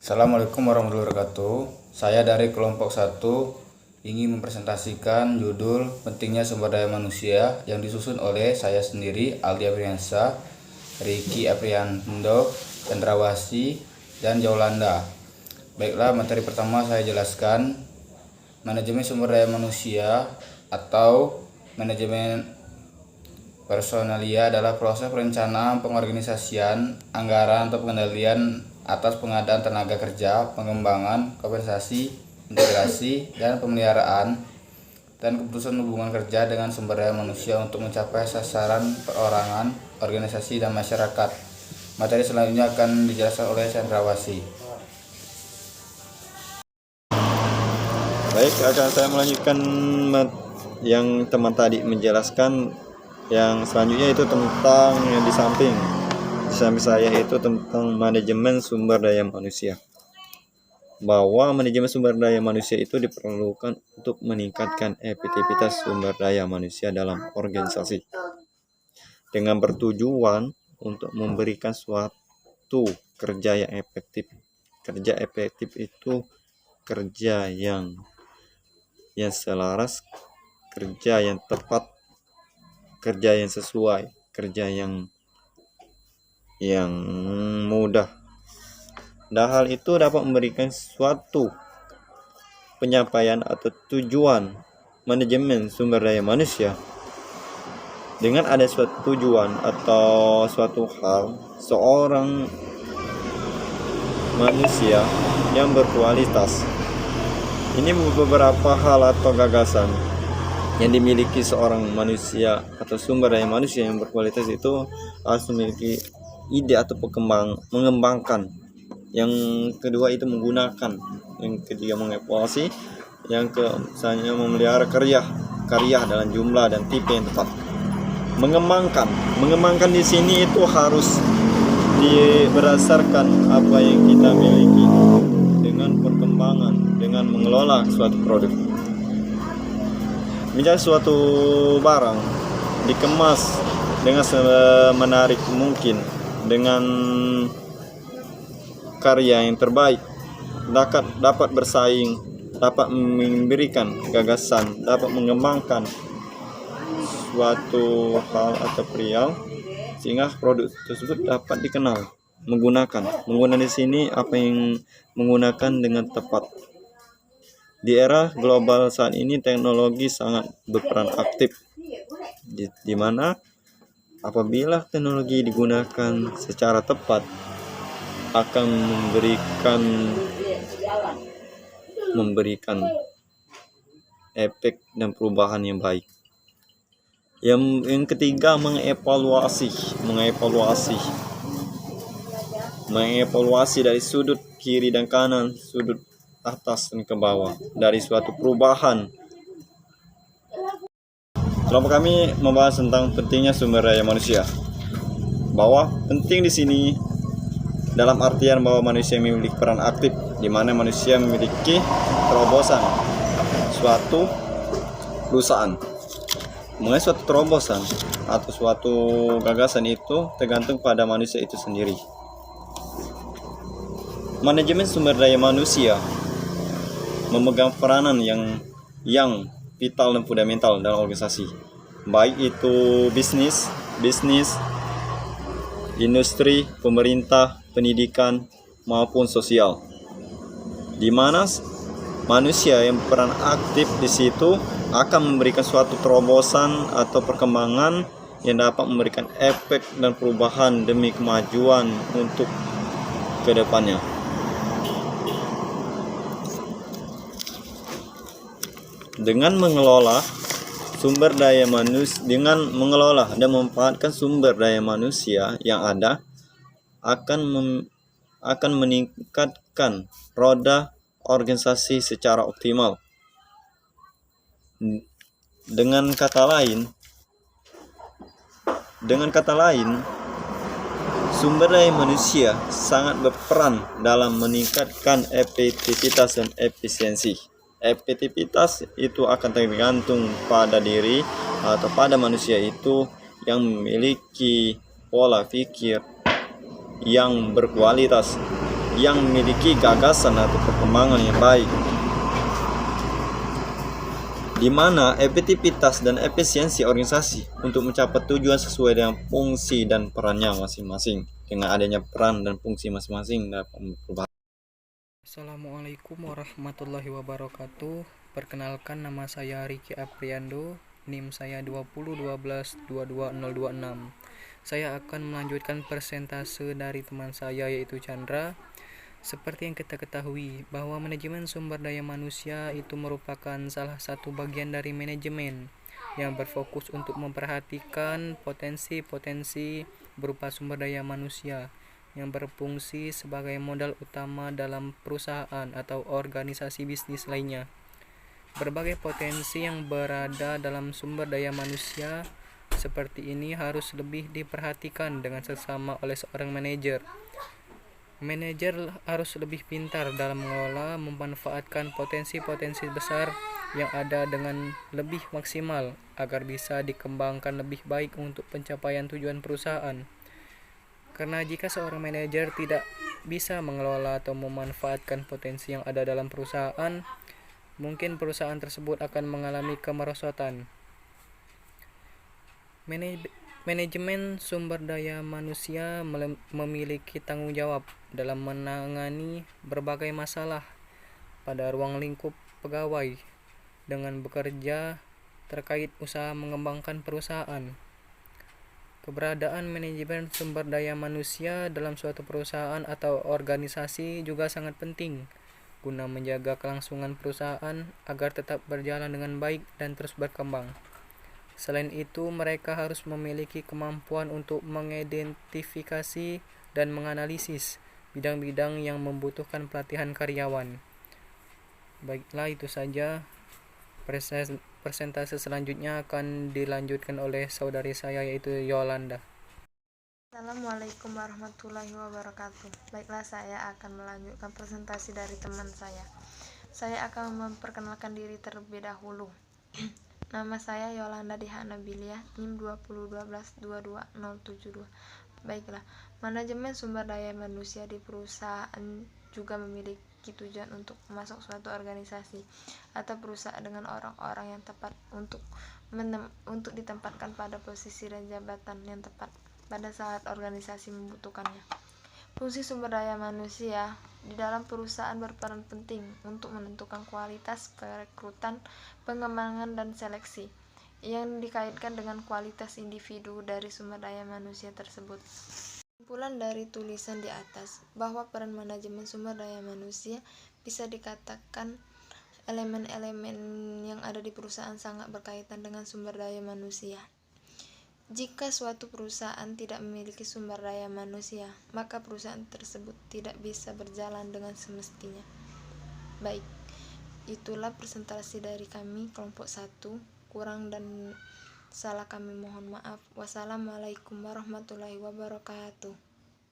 Assalamualaikum warahmatullahi wabarakatuh. Saya dari kelompok 1 ingin mempresentasikan judul pentingnya sumber daya manusia yang disusun oleh saya sendiri, Aldi Apriansa, Riki Apriando, Chandrawasi, dan Jaulanda. Baiklah, materi pertama saya jelaskan. Manajemen sumber daya manusia atau manajemen personalia adalah proses perencanaan, pengorganisasian, anggaran atau pengendalian atas pengadaan tenaga kerja, pengembangan, kompensasi, integrasi, dan pemeliharaan dan keputusan hubungan kerja dengan sumber daya manusia untuk mencapai sasaran perorangan, organisasi, dan masyarakat. Materi selanjutnya akan dijelaskan oleh Chandrawasi. Baik, akan saya melanjutkan yang teman tadi menjelaskan. Yang selanjutnya itu tentang yang di samping saya itu tentang manajemen sumber daya manusia. Bahwa manajemen sumber daya manusia itu diperlukan untuk meningkatkan efektivitas sumber daya manusia dalam organisasi dengan bertujuan untuk memberikan suatu kerja yang efektif. Kerja efektif itu kerja yang selaras, kerja yang tepat, kerja yang sesuai, kerja yang mudah. Dan hal itu dapat memberikan suatu penyampaian atau tujuan manajemen sumber daya manusia. Dengan ada suatu tujuan atau suatu hal, seorang manusia yang berkualitas. Ini beberapa hal atau gagasan yang dimiliki seorang manusia atau sumber daya manusia yang berkualitas itu harus memiliki ide atau mengembangkan. Yang kedua itu menggunakan. Yang ketiga mengevaluasi. Yang misalnya memelihara karya dalam jumlah dan tipe yang tepat. Mengembangkan di sini itu harus berdasarkan apa yang kita miliki dengan perkembangan, dengan mengelola suatu produk. Misalnya suatu barang dikemas dengan semenarik mungkin, dengan karya yang terbaik, dapat bersaing, dapat memberikan gagasan, dapat mengembangkan suatu hal atau perihal sehingga produk tersebut dapat dikenal. Menggunakan di sini apa yang menggunakan dengan tepat. Di era global saat ini teknologi sangat berperan aktif, di mana apabila teknologi digunakan secara tepat akan memberikan efek dan perubahan yang baik. Yang ketiga mengevaluasi dari sudut kiri dan kanan, sudut atas dan ke bawah dari suatu perubahan. Kelompok kami membahas tentang pentingnya sumber daya manusia. Bahwa penting di sini dalam artian bahwa manusia memiliki peran aktif, di mana manusia memiliki terobosan suatu perusahaan. Mengenai suatu terobosan atau suatu gagasan itu tergantung pada manusia itu sendiri. Manajemen sumber daya manusia memegang peranan yang vital dan fundamental dalam organisasi, baik itu bisnis, industri, pemerintah, pendidikan maupun sosial, di mana manusia yang berperan aktif di situ akan memberikan suatu terobosan atau perkembangan yang dapat memberikan efek dan perubahan demi kemajuan untuk kedepannya. Dengan mengelola dan memanfaatkan sumber daya manusia yang ada akan meningkatkan roda organisasi secara optimal. Dengan kata lain, sumber daya manusia sangat berperan dalam meningkatkan efektivitas dan efisiensi. Efektivitas itu akan tergantung pada diri atau pada manusia itu yang memiliki pola pikir yang berkualitas yang memiliki gagasan atau perkembangan yang baik, di mana efektivitas dan efisiensi organisasi untuk mencapai tujuan sesuai dengan fungsi dan perannya masing-masing. Dengan adanya peran dan fungsi masing-masing dalam perubahan. Assalamualaikum warahmatullahi wabarakatuh. Perkenalkan, nama saya Ricky Apriando, NIM saya 2012122026. Saya akan melanjutkan persentase dari teman saya yaitu Chandra. Seperti yang kita ketahui bahwa manajemen sumber daya manusia itu merupakan salah satu bagian dari manajemen yang berfokus untuk memperhatikan potensi-potensi berupa sumber daya manusia yang berfungsi sebagai modal utama dalam perusahaan atau organisasi bisnis lainnya. Berbagai potensi yang berada dalam sumber daya manusia seperti ini harus lebih diperhatikan dengan seksama oleh seorang manajer. Manajer harus lebih pintar dalam mengelola, memanfaatkan potensi-potensi besar yang ada dengan lebih maksimal agar bisa dikembangkan lebih baik untuk pencapaian tujuan perusahaan. Karena jika seorang manajer tidak bisa mengelola atau memanfaatkan potensi yang ada dalam perusahaan, mungkin perusahaan tersebut akan mengalami kemerosotan. Manajemen sumber daya manusia memiliki tanggung jawab dalam menangani berbagai masalah pada ruang lingkup pegawai dengan bekerja terkait usaha mengembangkan perusahaan. Keberadaan manajemen sumber daya manusia dalam suatu perusahaan atau organisasi juga sangat penting guna menjaga kelangsungan perusahaan agar tetap berjalan dengan baik dan terus berkembang. Selain itu, mereka harus memiliki kemampuan untuk mengidentifikasi dan menganalisis bidang-bidang yang membutuhkan pelatihan karyawan. Baiklah, itu saja. Persentase selanjutnya akan dilanjutkan oleh saudari saya yaitu Yolanda. Assalamualaikum warahmatullahi wabarakatuh. Baiklah, saya akan melanjutkan presentasi dari teman saya. Saya akan memperkenalkan diri terlebih dahulu. Nama saya Yolanda Dihanabilia, NIM 2012-22072. Baiklah, manajemen sumber daya manusia di perusahaan juga memiliki tujuan untuk masuk suatu organisasi atau perusahaan dengan orang-orang yang tepat untuk ditempatkan pada posisi dan jabatan yang tepat pada saat organisasi membutuhkannya. Fungsi sumber daya manusia di dalam perusahaan berperan penting untuk menentukan kualitas perekrutan, pengembangan, dan seleksi yang dikaitkan dengan kualitas individu dari sumber daya manusia tersebut. Kesimpulan dari tulisan di atas bahwa peran manajemen sumber daya manusia bisa dikatakan elemen-elemen yang ada di perusahaan sangat berkaitan dengan sumber daya manusia. Jika suatu perusahaan tidak memiliki sumber daya manusia, maka perusahaan tersebut tidak bisa berjalan dengan semestinya. Baik, itulah presentasi dari kami kelompok 1. Kurang dan salah kami mohon maaf. Wassalamualaikum warahmatullahi wabarakatuh.